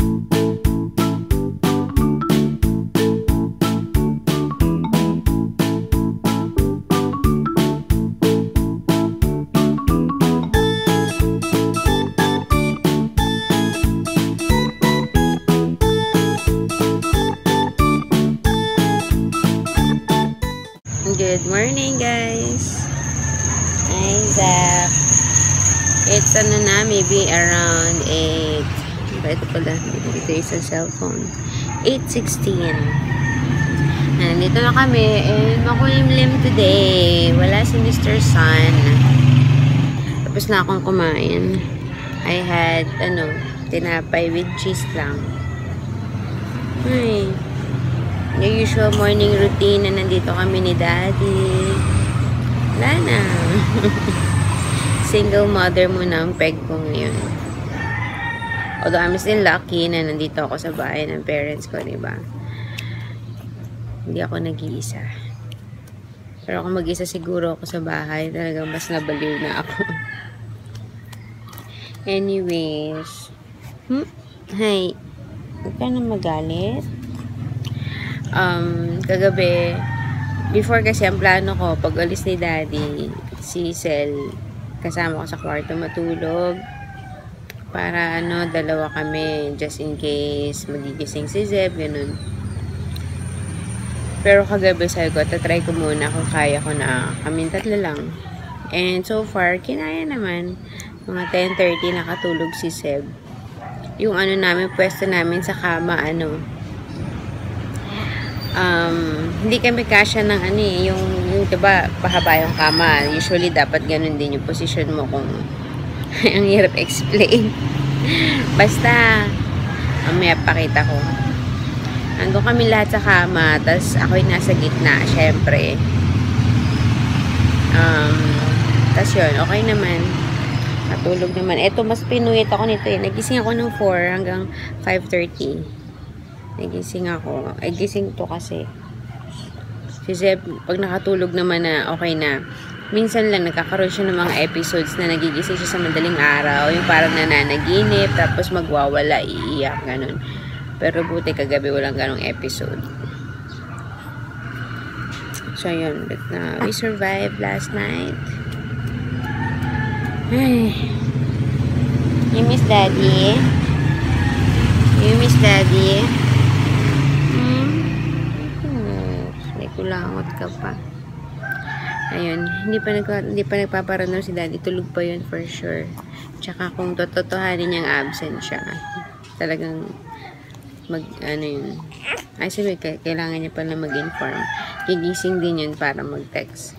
Good morning, guys. Hi, Zach. It's maybe around 8. Ito pala, dito yung sa cellphone. 8:16. Nandito na kami. And makulimlim today. Wala si Mr. Sun. Tapos na akong kumain. I had, tinapay with cheese lang. Ay. Yung usual morning routine na nandito kami ni Daddy. Wala na. Single mother muna ang peg ko ngayon. Although I'm still lucky na nandito ako sa bahay ng parents ko, diba? Hindi ako nag-iisa. Pero kung mag-isa siguro ako sa bahay, talagang mas nabaliw na ako. Anyways. Hi. Huwag ka na magalit. Kagabi, before kasi ang plano ko, pag alis ni Daddy, si Sel, kasama ko sa kwarto matulog. Para, dalawa kami, just in case magigising si Zeb, ganun. Pero kagabi, sabi ko, tatry ko muna kung kaya ko na kaming tatlo lang. And so far, kinaya naman. Mga 10:30 nakatulog si Zeb. Yung namin, pwesto namin sa kama, hindi kami kasya ng yung diba, pahaba yung kama. Usually, dapat ganun din yung position mo kung ang hirap explain. Basta, mamaya pakita ko. Andun kami lahat sa kama, tas ako'y nasa gitna, syempre. Tas yun, okay naman. Natulog naman. Eto, mas pinuwit ako nito eh. Nagising ako ng 4 hanggang 5:30. Nagising ako. Ay, gising to kasi. Si Zeb, pag nakatulog naman na okay na, minsan lang nagkakaroon siya ng mga episodes na nagigising siya sa madaling araw. Yung parang nananaginip, tapos magwawala, iiyak, ganun. Pero buti kagabi walang ganong episode. So, yun. But we survived last night. Ay. You miss Daddy? You miss Daddy? Kulangot ka pa. Ayun, hindi pa nagpaparamdam si Daddy. Tulog pa yun for sure. Tsaka kung totohanin niyang absent siya, talagang yun. Ay, sabi, kailangan niya pala mag-inform. Gigising din yun para mag-text.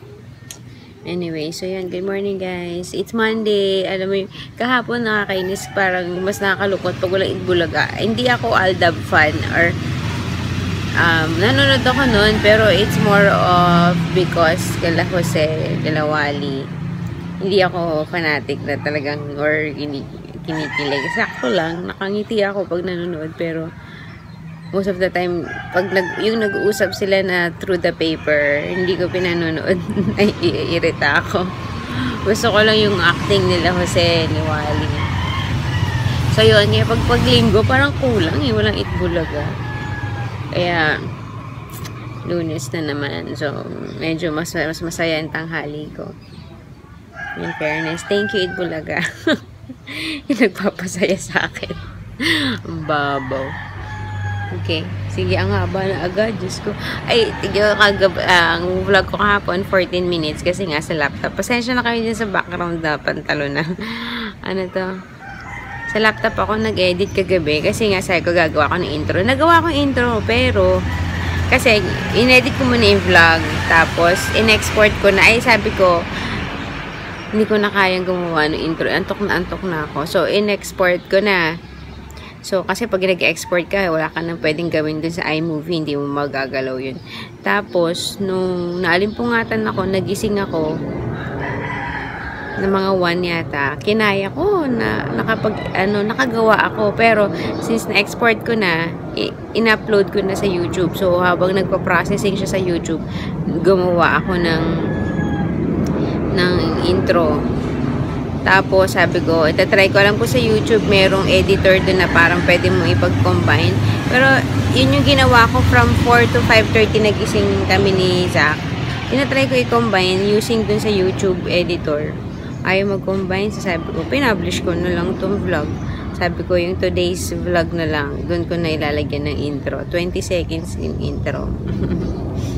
Anyway, so yan. Good morning, guys. It's Monday. Alam mo yun, kahapon nakakainis, parang mas nakakalukot pag walang Itbulaga. Hindi ako Aldab fan or nanonood ako nun, pero it's more of because kala Jose, kala Wally, hindi ako fanatic na talagang or kinikilig. Sakto lang, nakangiti ako pag nanonood, pero most of the time, pag yung nag-uusap sila na through the paper, hindi ko pinanonood, naiirita ako. Gusto ko lang yung acting nila Jose, ni Wally. So yun, pag linggo, parang kulang walang Itbulaga. Kaya, Lunes na naman. So, medyo mas masaya ang tanghali ko. In fairness, thank you, Itbulaga. Yung nagpapasaya sa akin. Ang babaw. Okay. Sige, ang haba na agad. Diyos ko. Ay, ang vlog ko kahapon, 14 minutes kasi nga sa laptop. Pasensya na kayo dyan sa background na pantalon na. Ano to? Sa laptop ako nag-edit kagabi kasi nga sabi ko gagawa ko ng intro. Nagawa ko intro pero kasi in-edit ko muna yung vlog tapos in-export ko na. Ay sabi ko hindi ko na kayang gumawa ng intro. Antok na ako. So in-export ko na. So kasi pag nag-export ka wala ka nang pwedeng gawin dun sa iMovie. Hindi mo magagalaw yun. Tapos nung naalimpungatan ako, nagising ako na mga 1 yata, kinaya ko na nakagawa ako. Pero, since na-export ko na, in-upload ko na sa YouTube. So, habang nagpa-processing siya sa YouTube, gumawa ako ng intro. Tapos, sabi ko, itatry ko lang po sa YouTube, merong editor doon na parang pwede mo ipag-combine. Pero, yun yung ginawa ko from 4 to 5:30 nagising kami ni Zach. Tinatry ko i-combine using dun sa YouTube editor. Ayaw mag-combine. So, sabi ko, pinablish ko na lang itong vlog. Sabi ko, yung today's vlog na lang, doon ko na ilalagyan ng intro. 20 seconds yung intro.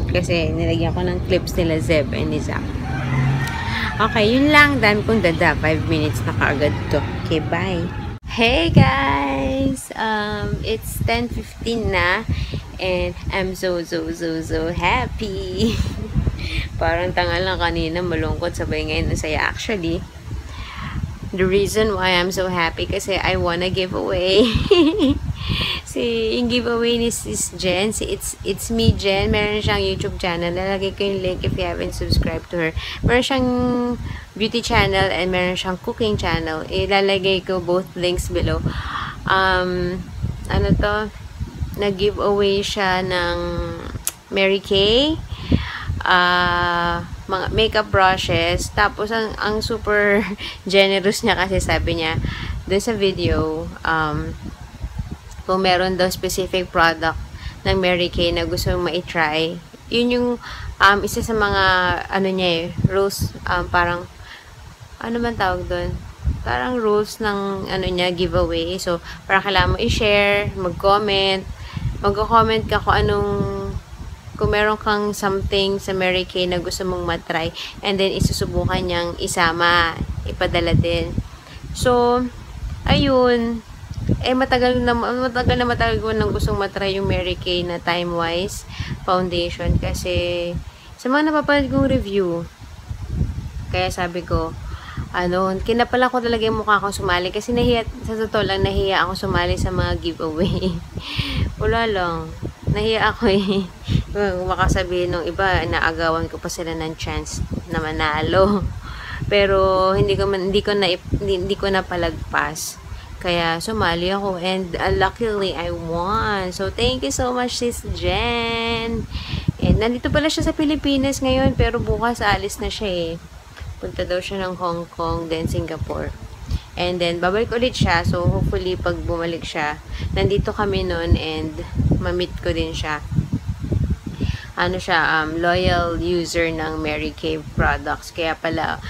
Kasi, nilagyan ko ng clips nila Zeb and ni Zach. Okay, yun lang. Dami kong dada. 5 minutes na kaagad to. Okay, bye. Hey guys! It's 10:15 na. And I'm so happy. Parang tanga lang kanina. Malungkot. Sabay ngayon nasaya. Actually, the reason why I'm so happy kasi I wanna give away. Yung giveaway ni Sis Jen, It's Me Jen, meron siyang YouTube channel. Lalagay ko yung link if you haven't subscribed to her. Meron siyang beauty channel and meron siyang cooking channel. Ilalagay ko both links below. Nag-giveaway siya ng Mary Kay, mga makeup brushes. Tapos, ang super generous niya kasi sabi niya, dun sa video, kung meron daw specific product ng Mary Kay na gusto mong ma-try, yun yung isa sa mga niya rules, parang ano man tawag doon, parang rules ng niya giveaway. So parang kailangan mo i-share, mag-comment ka kung meron kang something sa Mary Kay na gusto mong matry, and then isusubukan niyang isama, ipadala din. So ayun, matagal ko nang gustong matry yung Mary Kay na Time Wise foundation kasi sa mga napapanood kong review. Kaya sabi ko, kinapala ko talaga yung mukha kong sumali kasi sa totoo lang, nahiya ako sumali sa mga giveaway. Wala lang. Nahiya ako eh. Baka sabihin nung iba, naagawan ko pa sila ng chance na manalo. Pero hindi ko na palagpas. Kaya sumali ako and luckily I won. So thank you so much Sis Jen. And nandito pala siya sa Pilipinas ngayon pero bukas alis na siya eh. Punta daw siya ng Hong Kong then Singapore. And then babalik ulit siya. So hopefully pag bumalik siya, nandito kami noon and ma-meet ko din siya. Loyal user ng Mary Kay products. Kaya pala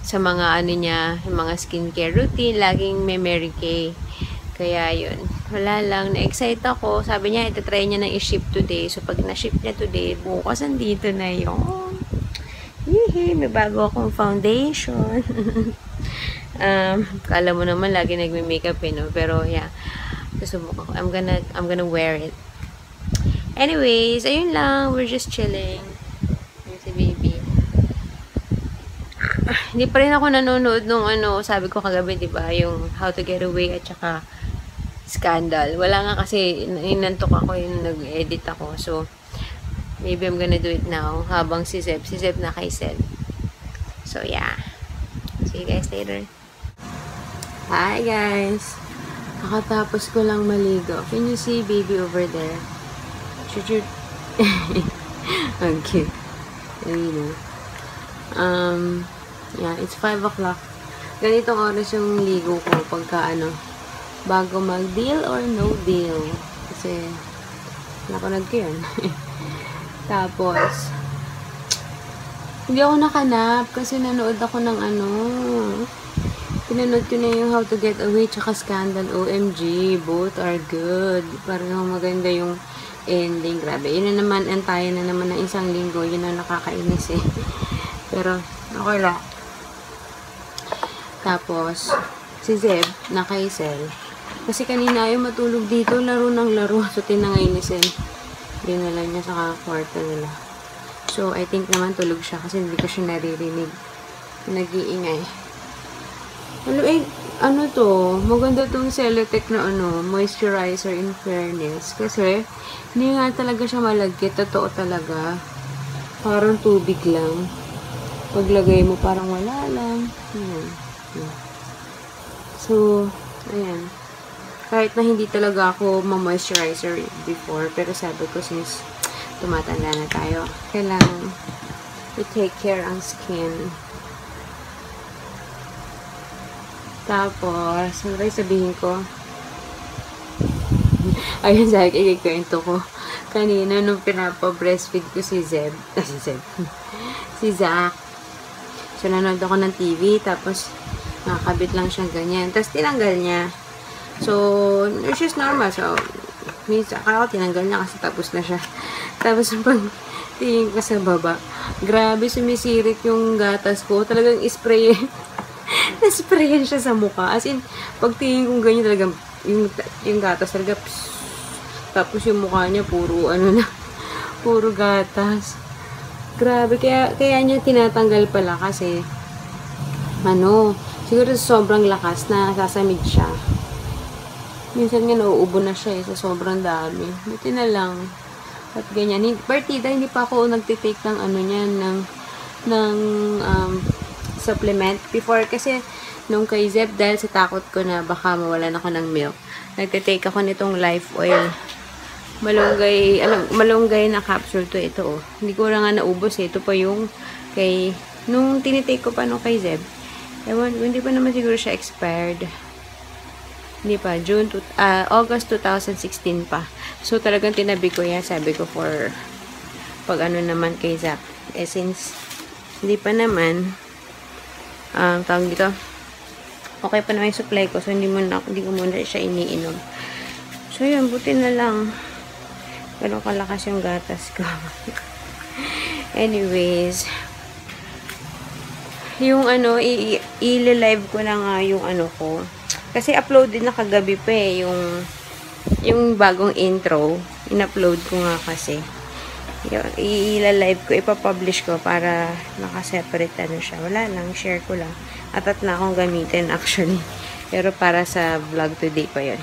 sa mga niya, yung mga skincare routine, laging may Mary Kay. Kaya yun, wala lang, na-excite ako. Sabi niya, itatry niya na i-ship today. So pag na-ship niya today, bukas andito na yun. Hihi, may bago akong foundation. Kala mo naman lagi nagme-makeup no? Pero yeah, susubukan ko. I'm gonna wear it. Anyways, ayun lang, we're just chilling. Yun si baby. Hindi pa rin ako nanonood nung sabi ko kagabi, diba? Yung How to Get Away at saka Scandal. Wala nga kasi, inantok ako yung nag-edit ako. So, maybe I'm gonna do it now habang si Zeb na kay Sel. So, yeah. See you guys later. Hi, guys. Nakatapos ko lang maligo. Can you see baby over there? Shoot. Ang cute. Ayun. Yeah, it's 5 o'clock. Ganitong oras yung ligo ko pagka bago mag-deal or no deal. Kasi, nakunod ko yun. Tapos, hindi ako nakanap kasi nanood ako ng pinanood ko na yung How to Get Away tsaka Scandal. OMG, both are good. Parang maganda yung ending. Grabe, yun na naman, antayin na naman ng isang linggo. Yun na nakakainis eh. Pero, okay lang. Tapos, si Zeb, nakaisel. Kasi kanina ayaw matulog dito, laro ng laro. So, tinangay ni Sen. Dinala niya sa kwarto nila. So, I think naman tulog siya kasi hindi ko siya naririnig. Nag-iingay. Maganda tong Celotex na moisturizer in fairness. Kasi, hindi nga talaga siya malagkit. Totoo talaga. Parang tubig lang. Paglagay mo, parang wala lang. So, ayan. Kahit na hindi talaga ako ma-moisturizer before, pero sabi ko since tumatanda na tayo, kailangan i-take care ang skin. Tapos, ano ba sabihin ko? Ayun, sa akin, ikikwento ko. Kanina, nung pinapa-breastfeed ko si Zeb, si Zach. So, nanood ako ng TV, tapos, nakakabit lang siya ganyan. Tapos, tinanggal niya. So, which is normal. So, minsan, akala ko tinanggal niya kasi tapos na siya. Tapos, pag tingin ko sa baba, grabe, sumisirit yung gatas ko. Talagang spray. Nasprayan siya sa mukha. As in, pag tingin kong ganyan talaga, yung gatas talaga, pss, tapos yung mukha niya, puro ano na, puro gatas. Grabe, kaya niya tinatanggal pala kasi, ano, siguro sobrang lakas na sasamid siya. Minsan nga nauubo na siya sa sobrang dami. Buti na lang. At ganyan. Partida, hindi pa ako nagtitake ng ano niyan, ng supplement. Before, kasi, nung kay Zeb, dahil sa takot ko na baka mawalan ako ng milk, nagtitake ako nitong life oil. Malunggay na capsule to. Ito, oh. Hindi ko lang nga naubos, eh. Ito pa yung nung tinitake ko pa nung kay Zeb. Ewan, hindi pa naman siguro siya expired. Hindi pa, August 2016 pa. So, talagang tinabi ko yan. Sabi ko for pag ano naman kay Zach. Since hindi pa naman tawag dito, okay pa naman yung supply ko. So, hindi ko muna siya iniinom. So, yun, buti na lang. Ganun kalakas yung gatas ko. Anyways, yung ano, i-live ko na nga yung ano ko. Kasi uploaded na kagabi pa eh, yung bagong intro, in-upload ko nga kasi. I-live ko, ipapublish ko para naka-separate ano siya. Wala lang, share ko lang. Atat na akong gamitin actually. Pero para sa vlog today pa yun.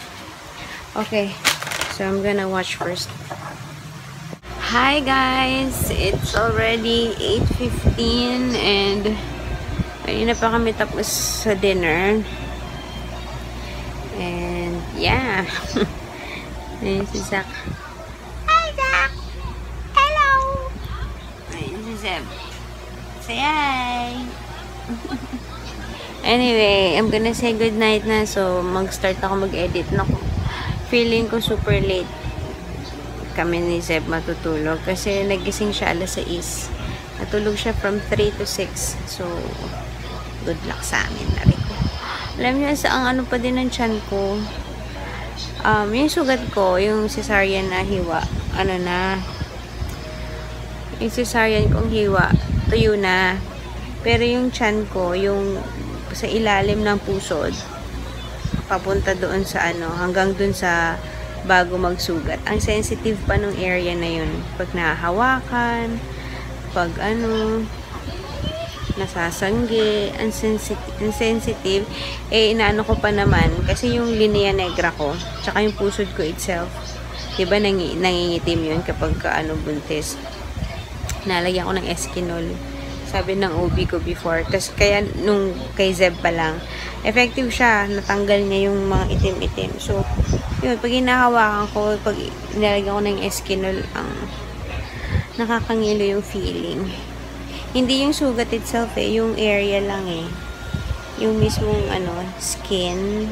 Okay, so I'm gonna watch first. Hi guys! It's already 8:15 and kanina pa kami tapos sa dinner. And, yeah. Ayan si Zach. Hi, Zach! Hello! Ayan si Zeb. Say hi! Anyway, I'm gonna say good night na. So, mag-start ako mag-edit. Naku, feeling ko super late kami ni Zeb matutulog. Kasi nagising siya alas 6. Natulog siya from 3 to 6. So, good luck sa amin na rin. Alam niyo, ang ano pa din ng tiyan ko, yung sugat ko, yung cesarean na hiwa, yung cesarean kong hiwa, tuyo na. Pero yung tiyan ko, yung sa ilalim ng pusod, papunta doon sa hanggang doon sa bago magsugat. Ang sensitive pa nung area na yun. Pag nahahawakan, pag nasasangge, ang sensitive, inaano ko pa naman, kasi yung linea negra ko, tsaka yung pusod ko itself, diba nangingitim yun kapag buntis. Nalagyan ko ng Eskinol. Sabi ng OB ko before, kaya nung kay Zeb pa lang, effective siya, natanggal niya yung mga itim-itim. So, yun, pag hinahawakan ko, pag nilagyan ko ng Eskinol, nakakangilo yung feeling. Hindi yung sugat itself yung area lang yung mismong skin.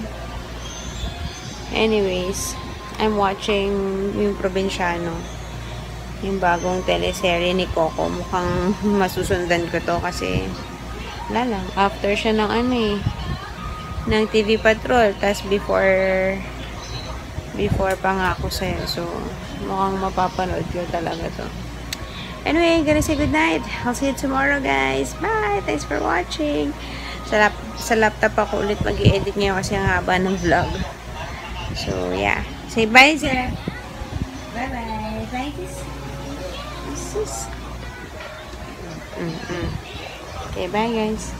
Anyways, I'm watching yung Probinsyano, yung bagong teleserye ni Coco. Mukhang masusundan ko to kasi wala lang, after siya ng ng TV Patrol, tas before pa nga ako sa'yo. So, mukhang mapapanood ko talaga to. Anyway, gonna say good night. I'll see you tomorrow, guys. Bye! Thanks for watching. Sa laptop ako ulit mag-i-edit ngayon kasi ang haba ng vlog. So, yeah. Say bye, Zara. Bye-bye. Bye, sis. Okay, bye, guys.